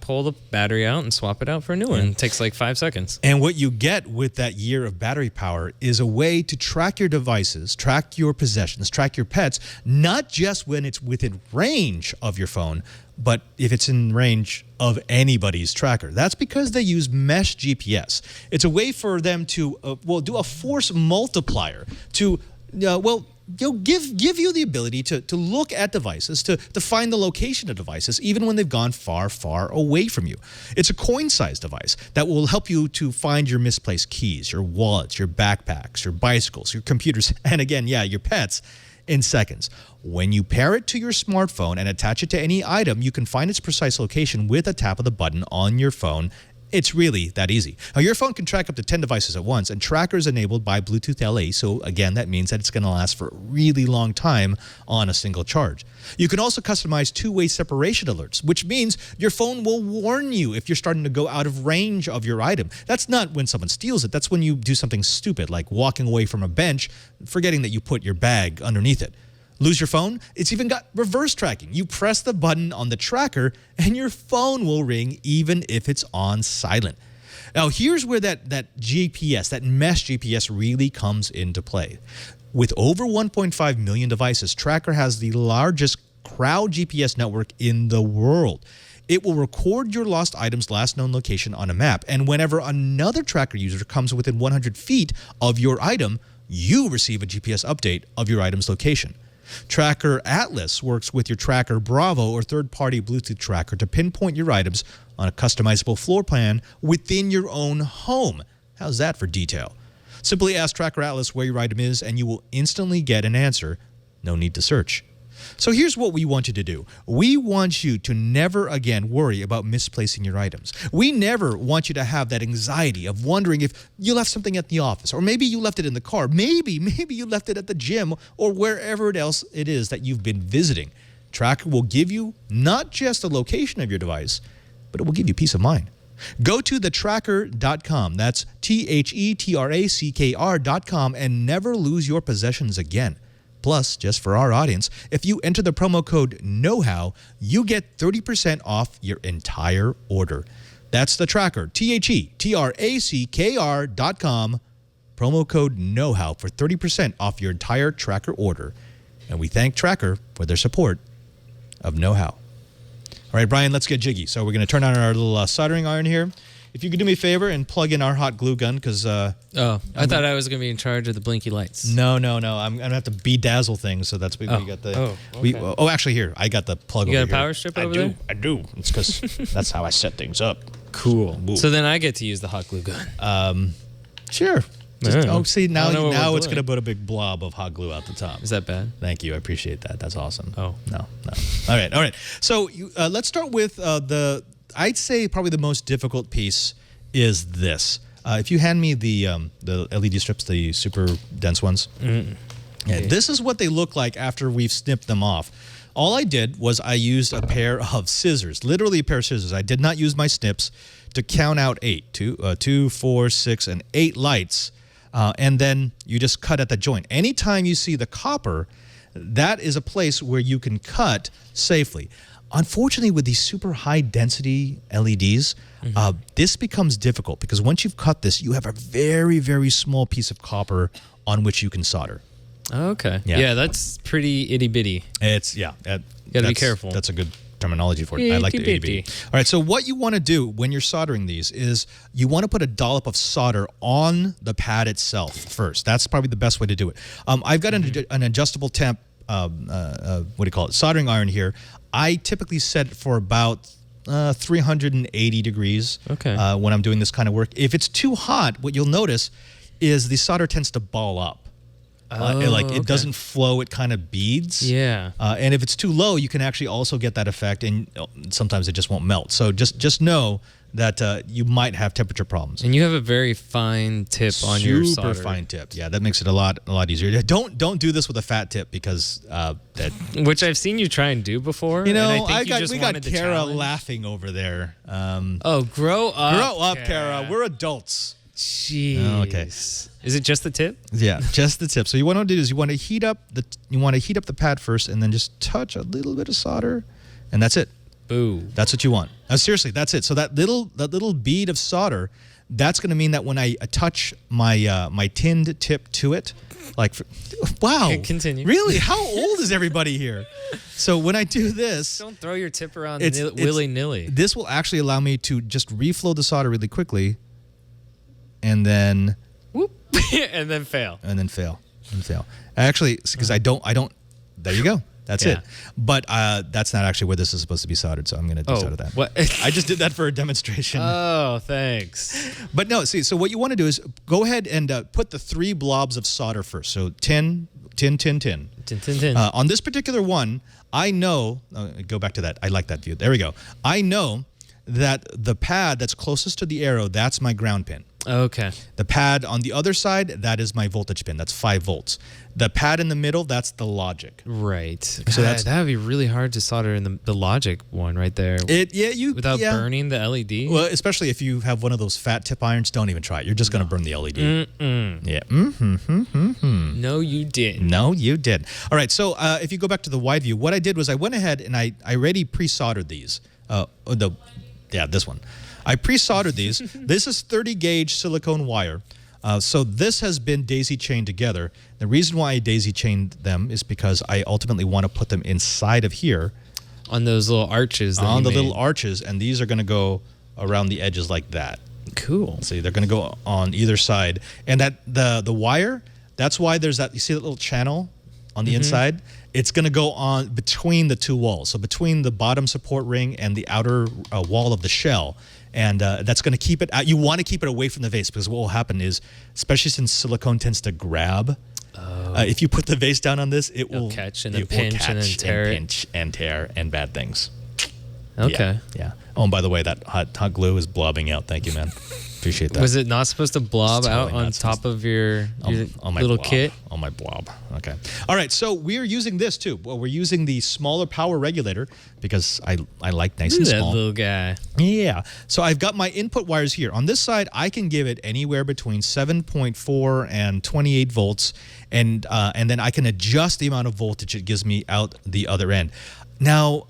pull the battery out and swap it out for a new one. It takes like 5 seconds. And what you get with that year of battery power is a way to track your devices, track your possessions, track your pets, not just when it's within range of your phone, but if it's in range of anybody's tracker. That's because they use mesh GPS. It's a way for them to, do a force multiplier to, give you the ability to look at devices, to find the location of devices, even when they've gone far, far away from you. It's a coin-sized device that will help you to find your misplaced keys, your wallets, your backpacks, your bicycles, your computers, and again, your pets, in seconds. When you pair it to your smartphone and attach it to any item, you can find its precise location with a tap of the button on your phone. It's really that easy. Now, your phone can track up to 10 devices at once, and tracker is enabled by Bluetooth LE, so again, that means that it's going to last for a really long time on a single charge. You can also customize two-way separation alerts, which means your phone will warn you if you're starting to go out of range of your item. That's not when someone steals it. That's when you do something stupid, like walking away from a bench, forgetting that you put your bag underneath it. Lose your phone? It's even got reverse tracking. You press the button on the tracker and your phone will ring even if it's on silent. Now, here's where that GPS, that mesh GPS really comes into play. With over 1.5 million devices, Tracker has the largest crowd GPS network in the world. It will record your lost item's last known location on a map, and whenever another Tracker user comes within 100 feet of your item, you receive a GPS update of your item's location. Tracker Atlas works with your Tracker Bravo or third-party Bluetooth tracker to pinpoint your items on a customizable floor plan within your own home. How's that for detail? Simply ask Tracker Atlas where your item is, and you will instantly get an answer. No need to search. So here's what we want you to do. We want you to never again worry about misplacing your items. We never want you to have that anxiety of wondering if you left something at the office, or maybe you left it in the car, maybe you left it at the gym, or wherever else it is that you've been visiting. Tracker will give you not just the location of your device, but it will give you peace of mind. Go to thetracker.com. That's TheTracker.com, and never lose your possessions again. Plus, just for our audience, if you enter the promo code KNOWHOW, you get 30% off your entire order. That's the Tracker, TheTracker.com, promo code KNOWHOW for 30% off your entire Tracker order. And we thank Tracker for their support of Know-How. All right, Brian, let's get jiggy. So we're going to turn on our little soldering iron here. If you could do me a favor and plug in our hot glue gun, because... I thought I was going to be in charge of the blinky lights. No. I'm going to have to bedazzle things, so that's what we got the... Actually, here, I got the plug over here. You got a power strip over there? I do. It's because that's how I set things up. Cool. Ooh. So then I get to use the hot glue gun. Sure. See, now it's going to doing. put a big blob of hot glue out the top. Is that bad? Thank you. I appreciate that. That's awesome. Oh. No. All right. So let's start with I'd say probably the most difficult piece is this. If you hand me the LED strips, the super dense ones, this is what they look like after we've snipped them off. All I did was I used a pair of scissors, literally a pair of scissors. I did not use my snips to count out 2, 4, 6, and 8 lights, and then you just cut at the joint. Anytime you see the copper, that is a place where you can cut safely. Unfortunately, with these super high density LEDs, this becomes difficult because once you've cut this, you have a very, very small piece of copper on which you can solder. Okay. Yeah. Yeah, that's pretty itty bitty. It's, You gotta be careful. That's a good terminology for it. I like the itty bitty. All right, so what you want to do when you're soldering these is you want to put a dollop of solder on the pad itself first. That's probably the best way to do it. I've got an adjustable temp, soldering iron here. I typically set it for about 380 degrees when I'm doing this kind of work. If it's too hot, what you'll notice is the solder tends to ball up. It doesn't flow, it kind of beads. Yeah. And if it's too low, you can actually also get that effect, and sometimes it just won't melt. So just know that you might have temperature problems. And you have a very fine tip on your solder. Super fine tip. Yeah, that makes it a lot easier. Don't do this with a fat tip because which I've seen you try and do before. You know, and we got Kara laughing over there. Grow up, Kara. We're adults. Jeez. Oh, okay. Is it just the tip? Yeah, just the tip. So you want to do is you want to heat up the pad first, and then just touch a little bit of solder, and that's it. Boo. That's what you want. Seriously, that's it. So that little bead of solder, that's going to mean that when I attach my tinned tip to it, wow. Continue. Really? How old is everybody here? So when I do this, don't throw your tip around willy-nilly. This will actually allow me to just reflow the solder really quickly, and then whoop, and then fail. Actually, because I don't. There you go. That's it. But that's not actually where this is supposed to be soldered, so I'm going to desolder that. What? I just did that for a demonstration. Oh, thanks. But no, see, so what you want to do is go ahead and put the 3 blobs of solder first. So tin. On this particular one, I know, go back to that. I like that view. There we go. I know that the pad that's closest to the arrow, that's my ground pin. Okay. The pad on the other side, that is my voltage pin. That's 5 volts. The pad in the middle, that's the logic. Right. So that would be really hard to solder in the logic one right there. Without burning the LED. Well, especially if you have one of those fat tip irons, don't even try it. You're just going to burn the LED. Yeah. No, you didn't. No, you did. All right. So if you go back to the wide view, what I did was I went ahead and I already pre-soldered these. This one. I pre-soldered these. This is 30 gauge silicone wire. So this has been daisy chained together. The reason why I daisy chained them is because I ultimately want to put them inside of here. On those little arches. Little arches, and these are going to go around the edges like that. Cool. See, they're going to go on either side. And that the wire, that's why there's that, you see that little channel on the inside? it's going to go on between the two walls. So between the bottom support ring and the outer wall of the shell. And that's going to keep it out. You want to keep it away from the vase, because what will happen is, especially since silicone tends to grab, if you put the vase down on this, It'll catch and then pinch and then tear it. Pinch and tear and bad things. Okay. Yeah. Oh, and by the way, that hot glue is blobbing out. Thank you, man. Appreciate that. Was it not supposed to blob totally out on top of your on my little blob. kit? On my blob. Okay. All right. So we're using this too. Well, we're using the smaller power regulator because I like nice and Look at small. that little guy. Yeah. So I've got my input wires here. On this side, I can give it anywhere between 7.4 and 28 volts, and then I can adjust the amount of voltage it gives me out the other end. Now,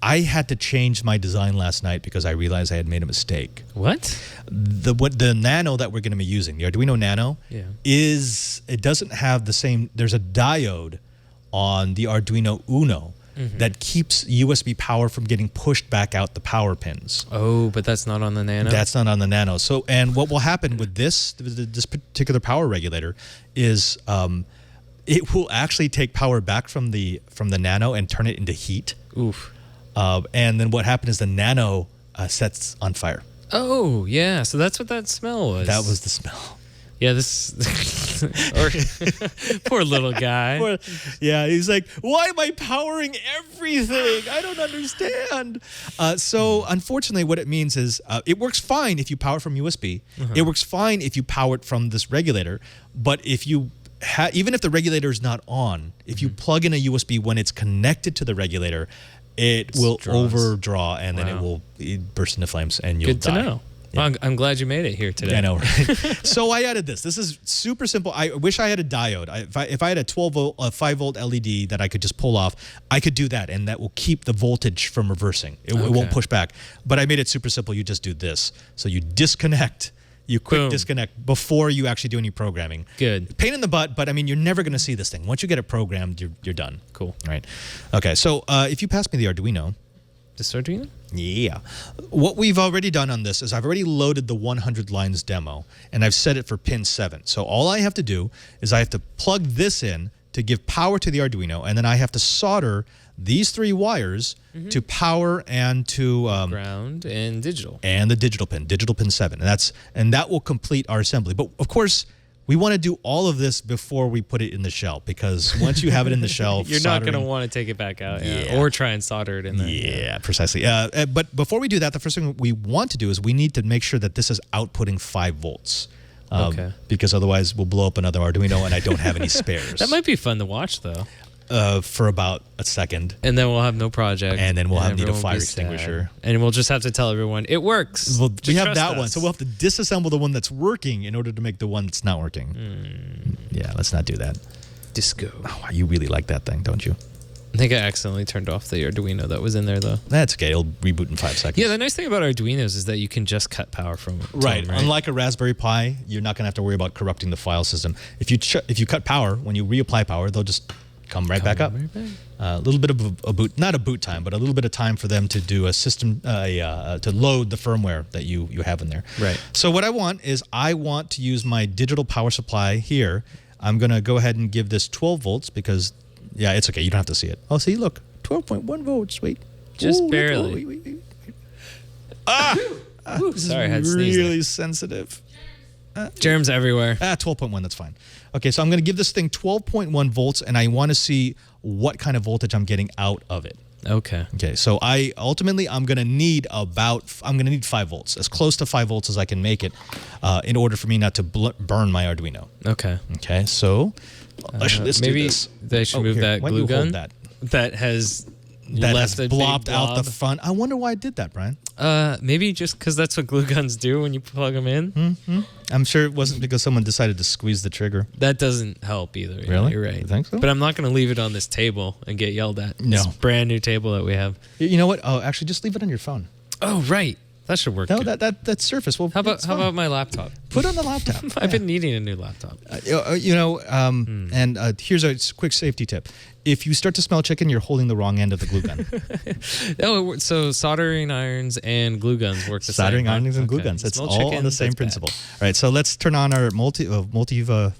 I had to change my design last night because I realized I had made a mistake. What? The Nano that we're going to be using, the Arduino Nano, it doesn't have the same. There's a diode on the Arduino Uno that keeps USB power from getting pushed back out the power pins. Oh, but that's not on the Nano? That's not on the Nano. So, and what will happen with this particular power regulator is it will actually take power back from the Nano and turn it into heat. Oof. And then what happened is the Nano sets on fire. Oh, yeah. So that's what that smell was. That was the smell. Yeah, poor little guy. Yeah, he's like, why am I powering everything? I don't understand. So unfortunately, what it means is it works fine if you power it from USB. It works fine if you power it from this regulator. But if you even if the regulator is not on, if you plug in a USB when it's connected to the regulator, it will overdraw, and then it will burst into flames, and you'll die. Good to know. Yeah. Well, I'm glad you made it here today. I know, right? So I added this. This is super simple. I wish I had a diode. If I had a 5-volt LED that I could just pull off, I could do that, and that will keep the voltage from reversing. It won't push back. But I made it super simple. You just do this. So you disconnect. You quick disconnect before you actually do any programming. Good. Pain in the butt, but I mean, you're never going to see this thing. Once you get it programmed, you're done. Cool. Right. Okay, so if you pass me the Arduino. This Arduino? Yeah. What we've already done on this is I've already loaded the 100 lines demo, and I've set it for pin 7. So all I have to do is I have to plug this in to give power to the Arduino, and then I have to solder these 3 wires to power and to ground and digital. And the digital pin 7. And that will complete our assembly. But of course, we want to do all of this before we put it in the shell, because once you have it in the shell, you're not going to want to take it back out or try and solder it in there. Yeah, precisely. But before we do that, the first thing we want to do is we need to make sure that this is outputting 5 volts. Because otherwise we'll blow up another Arduino and I don't have any spares. That might be fun to watch, though. For about a second. And then we'll have no project. And then we'll need a fire extinguisher. And we'll just have to tell everyone, it works. Well, we have that one. So we'll have to disassemble the one that's working in order to make the one that's not working. Yeah, let's not do that. Disco. Oh, you really like that thing, don't you? I think I accidentally turned off the Arduino that was in there, though. That's okay. It'll reboot in 5 seconds. Yeah, the nice thing about Arduinos is that you can just cut power from it. Right. Unlike a Raspberry Pi, you're not going to have to worry about corrupting the file system. If you cut power, when you reapply power, they'll just come right back up. A little bit of a boot, not a boot time, but a little bit of time for them to do a system, to load the firmware that you have in there. Right. So what I want is I want to use my digital power supply here. I'm going to go ahead and give this 12 volts because, yeah, it's okay. You don't have to see it. Oh, see, look, 12.1 volts. Wait. Just barely. Wait. Ah! This Sorry, I had is sneezed really there. sensitive. Germs everywhere. 12.1, that's fine. Okay, so I'm going to give this thing 12.1 volts, and I want to see what kind of voltage I'm getting out of it. Okay. Okay, so I'm going to need 5 volts, as close to 5 volts as I can make it, in order for me not to burn my Arduino. Okay. Okay, so let's do maybe this. they should move that glue gun that has blobbed out the front. I wonder why I did that, Brian. Maybe just because that's what glue guns do when you plug them in. I'm sure it wasn't because someone decided to squeeze the trigger. That doesn't help either. Really? You're right. You think so? But I'm not going to leave it on this table and get yelled at. No. This brand new table that we have. You know what? Oh, actually, just leave it on your phone. Oh, right. That should work. No, good. that surface. Well, How about my laptop? Put it on the laptop. I've been needing a new laptop. And here's a quick safety tip. If you start to smell chicken, you're holding the wrong end of the glue gun. So soldering irons and glue guns work the same. Soldering irons and glue guns. It's all on the same principle. All right, so let's turn on our multi-volt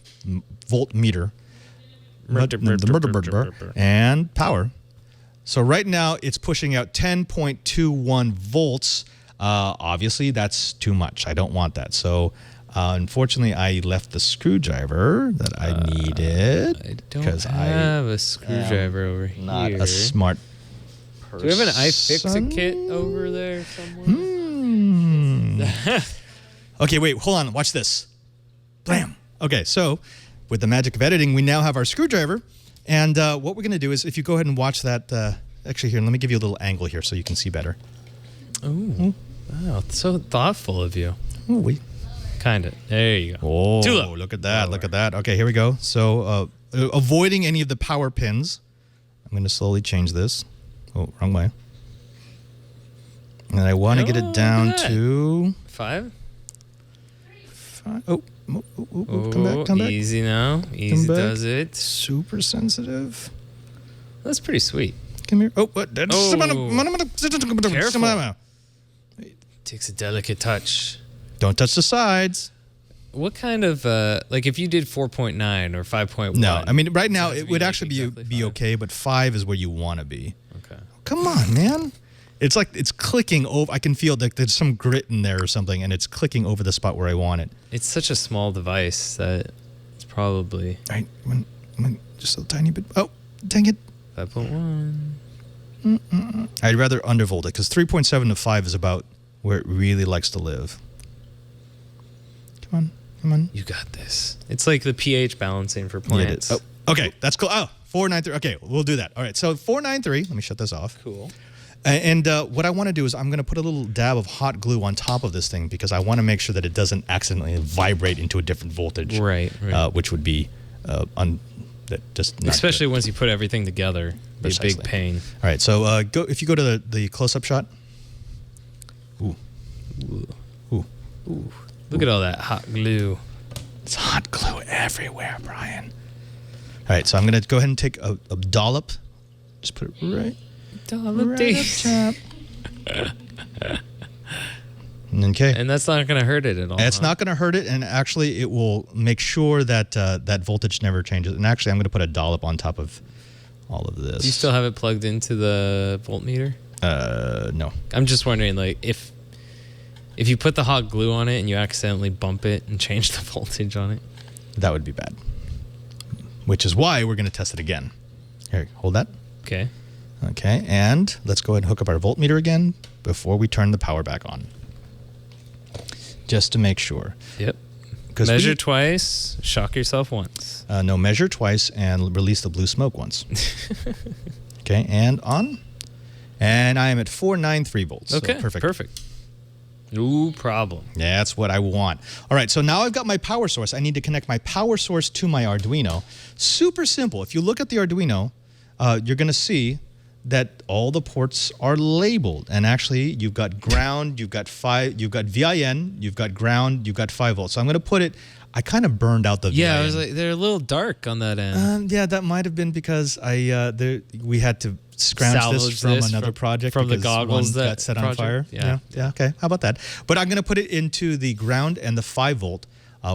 meter. and power. So right now it's pushing out 10.21 volts. Obviously, that's too much. I don't want that. So unfortunately, I left the screwdriver that I needed. I don't have a screwdriver over here. Not a smart person. Do we have an iFixit kit over there somewhere? Okay, wait, hold on. Watch this. Blam. Okay, so with the magic of editing, we now have our screwdriver. And what we're going to do is if you go ahead and watch that. Actually, here, let me give you a little angle here so you can see better. Oh, wow. So thoughtful of you. Oh, Kind of. There you go. Oh, look at that. Look at that. Okay, here we go. So avoiding any of the power pins, I'm going to slowly change this. Oh, wrong way. And I want to get it down to 5. Oh, come back. Easy now. Easy does it. Super sensitive. That's pretty sweet. Come here. Oh, what? Careful. Takes a delicate touch. Don't touch the sides. What kind of, like if you did 4.9 or 5.1? No, I mean, right now it would actually exactly be okay, but 5 is where you want to be. Okay. Come on, man. It's like it's clicking over. I can feel like there's some grit in there or something, and it's clicking over the spot where I want it. It's such a small device that it's probably... Right, just a tiny bit. Oh, dang it. 5.1. I'd rather undervolt it because 3.7 to 5 is about where it really likes to live. Come on. You got this. It's like the pH balancing for plants. Oh, okay, that's cool. Oh, 493. Okay, we'll do that. All right, so 493. Let me shut this off. Cool. And what I want to do is I'm going to put a little dab of hot glue on top of this thing because I want to make sure that it doesn't accidentally vibrate into a different voltage. Right. Which would be that just not especially good. once you put everything together. Be a big pain. All right, so if you go to the close-up shot. Ooh. Look at all that hot glue. It's hot glue everywhere, Brian. All right, so I'm going to go ahead and take a dollop. Just put it right up top. Okay. And that's not going to hurt it at all. It's not going to hurt it, and actually it will make sure that that voltage never changes. And actually, I'm going to put a dollop on top of all of this. Do you still have it plugged into the voltmeter? No. I'm just wondering, like, if you put the hot glue on it and you accidentally bump it and change the voltage on it. That would be bad. Which is why we're going to test it again. Here, hold that. Okay. Okay, and let's go ahead and hook up our voltmeter again before we turn the power back on. Just to make sure. Yep. Measure twice, shock yourself once. No, measure twice and release the blue smoke once. Okay, and on. And I am at 493 volts. Okay, so perfect. No problem. Yeah, that's what I want. All right, so now I've got my power source. I need to connect my power source to my Arduino. Super simple. If you look at the Arduino, you're going to see that all the ports are labeled. And actually, you've got ground, you've got VIN, you've got ground, you've got 5 volts. So I'm going to put it, I kind of burned out the VIN. Yeah, I was like, they're a little dark on that end. Yeah, that might have been because we had to scrounge this from another project. From the goggles that got set on fire. Yeah, okay. How about that? But I'm going to put it into the ground and the 5 volt,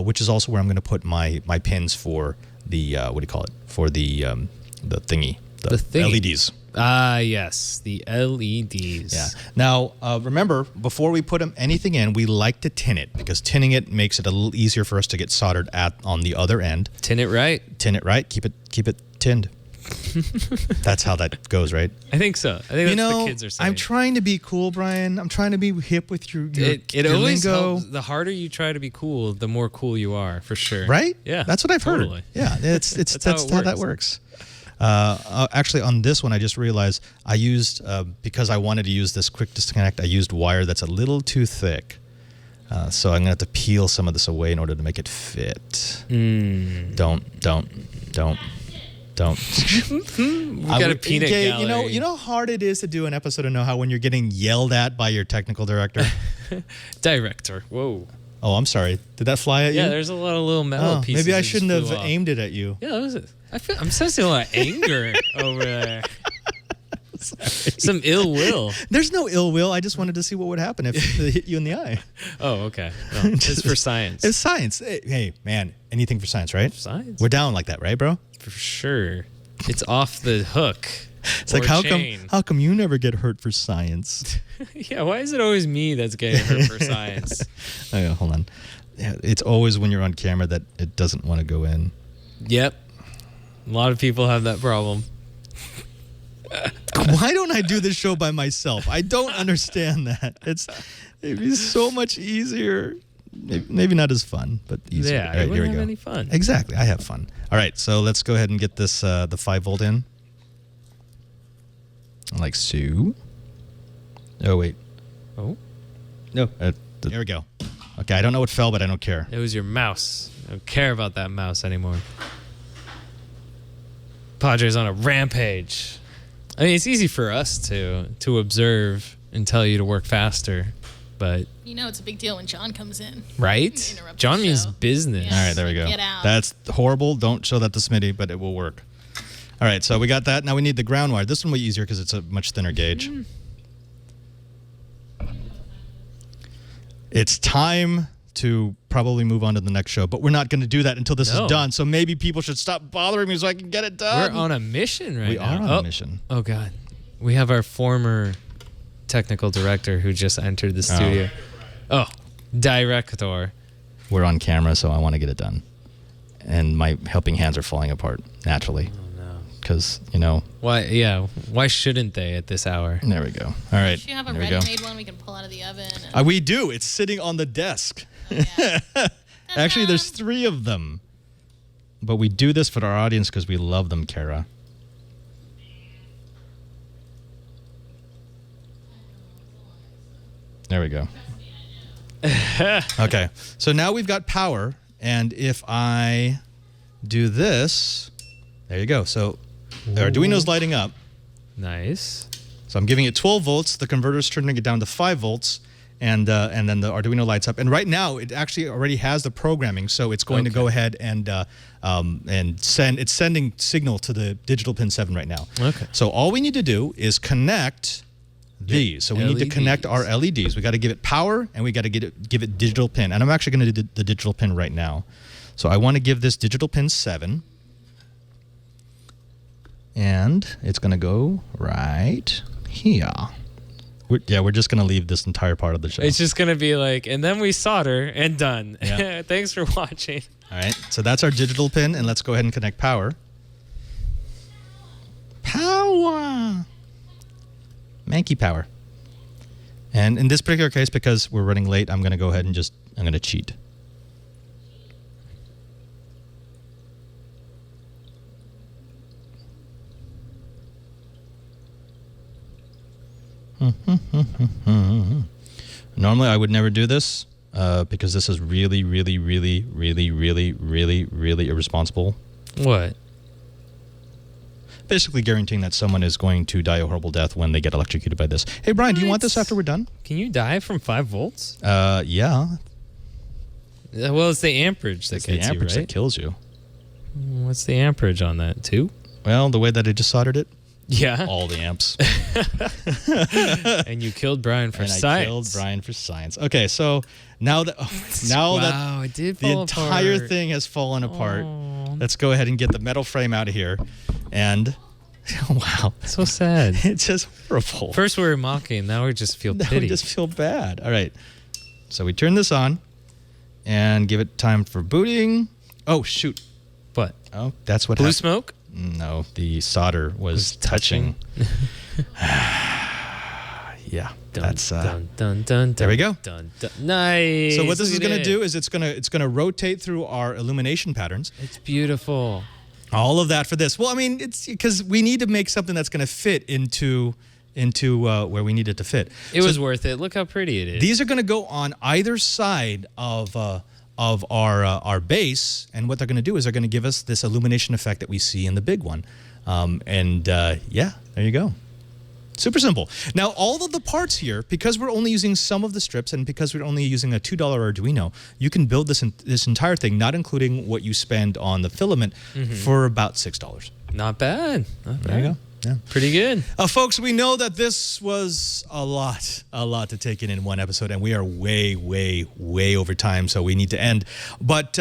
which is also where I'm going to put my pins for the, what do you call it? For the thingy. The thingy. LEDs. Ah, yes, the LEDs. Yeah. Now, remember, before we put anything in, we like to tin it because tinning it makes it a little easier for us to get soldered on the other end. Tin it right. Tin it right. Keep it tinned. That's how that goes, right? I think so. I think that's what the kids are saying. I'm trying to be cool, Brian. I'm trying to be hip with your it always helps. The harder you try to be cool, the more cool you are, for sure. Right? Yeah. That's what I've heard. Yeah, that's how that works. Actually, on this one, I just realized I used, because I wanted to use this quick disconnect, I used wire that's a little too thick. So I'm going to have to peel some of this away in order to make it fit. Don't. We got a peanut gallery. You know how hard it is to do an episode of Know How when you're getting yelled at by your technical director? Director. Whoa. Oh, I'm sorry. Did that fly at you? Yeah, there's a lot of little metal pieces. Maybe I shouldn't have aimed it at you. Yeah, that was it. I'm sensing a lot of anger over there. Some ill will. There's no ill will. I just wanted to see what would happen if it hit you in the eye. Oh, okay. No, it's for science. It's science. Hey, man, anything for science, right? Science. We're down like that, right, bro? For sure. It's off the hook. It's like, how come you never get hurt for science? Yeah, why is it always me that's getting hurt for science? Oh, yeah, hold on. Yeah, it's always when you're on camera that it doesn't want to go in. Yep. A lot of people have that problem. Why don't I do this show by myself? I don't understand that. It'd be so much easier. Maybe not as fun, but easier. Yeah, All right, you wouldn't have any fun. Exactly. I have fun. All right, so let's go ahead and get this the 5-volt in. Like so. Oh, wait. Oh? No. There we go. Okay, I don't know what fell, but I don't care. It was your mouse. I don't care about that mouse anymore. Padre's on a rampage. I mean, it's easy for us to observe and tell you to work faster, but... You know it's a big deal when John comes in. Right? Interrupt John the means show. business. Yes. All right, there we go. Get out. That's horrible. Don't show that to Smitty, but it will work. All right, so we got that. Now we need the ground wire. This one way easier because it's a much thinner gauge. It's time to probably move on to the next show, but we're not going to do that until this is done. So maybe people should stop bothering me so I can get it done. We're on a mission right now. We are on a mission. Oh, God. We have our former technical director who just entered the studio. Oh, director. We're on camera, so I want to get it done. And my helping hands are falling apart naturally. Oh, no. Because, you know. Why? Yeah. Why shouldn't they at this hour? There we go. All right. Do you have a there we go. ready-made one we can pull out of the oven? And... We do. It's sitting on the desk. Oh, yeah. Actually, there's 3 of them. But we do this for our audience because we love them, Kara. There we go. Okay. So now we've got power. And if I do this, there you go. So the Arduino's lighting up. Nice. So I'm giving it 12 volts. The converter's turning it down to 5 volts. And then the Arduino lights up. And right now, it actually already has the programming. So it's going to go ahead and send. It's sending signal to the digital pin 7 right now. Okay. So all we need to do is connect these. So we need to connect our LEDs. We got to give it power, and we got to give it digital pin. And I'm actually going to do the digital pin right now. So I want to give this digital pin 7. And it's going to go right here. We're just going to leave this entire part of the show. It's just going to be like, and then we solder and done. Yeah. Thanks for watching. All right. So that's our digital pin, and let's go ahead and connect power. Power. Mankey power. And in this particular case, because we're running late, I'm going to go ahead and I'm going to cheat. Normally, I would never do this because this is really, really, really, really, really, really, really irresponsible. What? Basically guaranteeing that someone is going to die a horrible death when they get electrocuted by this. Hey, Brian, do you want this after we're done? Can you die from 5 volts? Yeah. Well, it's the amperage that It's the gets amperage you, right? that kills you. What's the amperage on that? 2? Well, the way that I just soldered it, Yeah. all the amps. And you killed Brian for And science. I killed Brian for science. Okay, so now that Wow, it did the fall entire apart. thing has fallen apart, Aw. let's go ahead and get the metal frame out of here. And wow, So sad. it's just horrible. First we were mocking, now we just feel Now pity. we just feel bad. All right, so we turn this on and give it time for booting. Oh shoot! What? Oh, that's what Blue happened. smoke? No, the solder was touching. Yeah, Dun, that's dun, dun, dun, there we dun, go. Dun, dun. Nice. So what this Look is at going to it. do is it's going to rotate through our illumination patterns. It's beautiful. All of that for this. Well, I mean, it's because we need to make something that's going to fit into where we need it to fit. It was worth it. Look how pretty it is. These are going to go on either side of our base, and what they're going to do is they're going to give us this illumination effect that we see in the big one. Yeah, there you go. Super simple. Now, all of the parts here, because we're only using some of the strips and because we're only using a $2 Arduino, you can build this entire thing, not including what you spend on the filament, for about $6. Not bad. Not bad. There you go. Yeah. Pretty good. Folks, we know that this was a lot to take in one episode, and we are way over time, so we need to end. But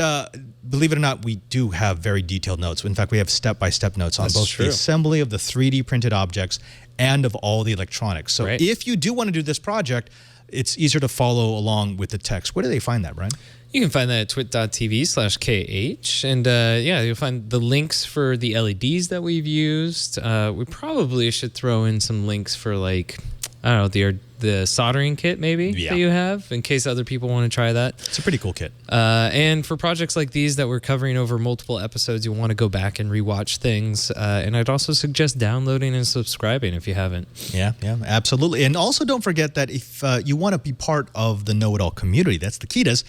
believe it or not, we do have very detailed notes. In fact, we have step-by-step notes on both the assembly of the 3D printed objects and of all the electronics. So if you do want to do this project, it's easier to follow along with the text. Where do they find that, Brian? You can find that at twit.tv/KH. And yeah, you'll find the links for the LEDs that we've used. We probably should throw in some links for, like, I don't know, the soldering kit maybe that you have, in case other people want to try that. It's a pretty cool kit. And for projects like these that we're covering over multiple episodes, you want to go back and rewatch things. And I'd also suggest downloading and subscribing if you haven't. Yeah, absolutely. And also don't forget that if you want to be part of the Know-It-All community, that's the key to this,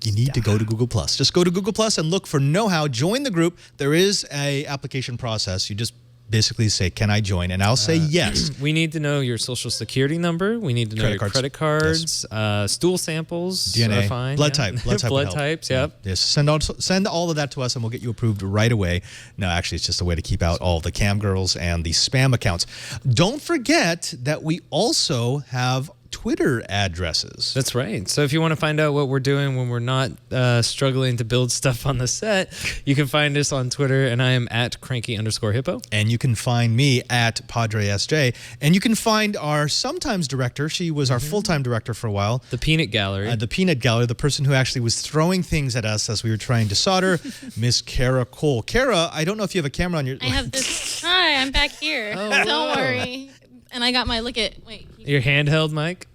you need to go to Google+. Just go to Google+ and look for Know How. Join the group. There is a application process. You just basically say, can I join? And I'll say yes. We need to know your social security number. We need to know your credit cards. Stool samples. DNA. Are fine. Blood type. Blood types, yep. Yes. Send all of that to us and we'll get you approved right away. No, actually, it's just a way to keep out all the cam girls and the spam accounts. Don't forget that we also have Twitter addresses. That's right. So if you want to find out what we're doing when we're not struggling to build stuff on the set, you can find us on Twitter, and I am at cranky_hippo. And you can find me at PadreSJ. And you can find our sometimes director. She was our full-time director for a while. The Peanut Gallery. The person who actually was throwing things at us as we were trying to solder, Miss Kara Cole. Kara, I don't know if you have a camera on your... I have this. Hi, I'm back here. Don't worry. And I got my, Your handheld mic?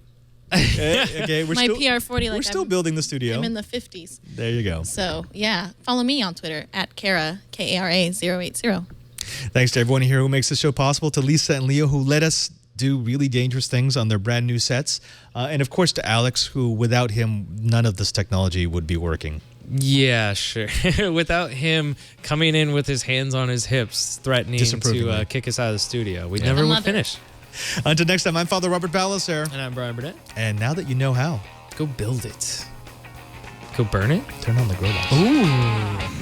Okay, my PR40. We're still building the studio. I'm in the 50s. There you go. So, yeah. Follow me on Twitter at Kara, Kara080. Thanks to everyone here who makes this show possible, to Lisa and Leo who let us do really dangerous things on their brand new sets, and of course to Alex, who without him, none of this technology would be working. Yeah, sure. Without him coming in with his hands on his hips, threatening to kick us out of the studio, we never would finish. Until next time, I'm Father Robert Ballasser. And I'm Brian Burnett. And now that you know how, go build it. Go burn it? Turn on the grow lights. Ooh.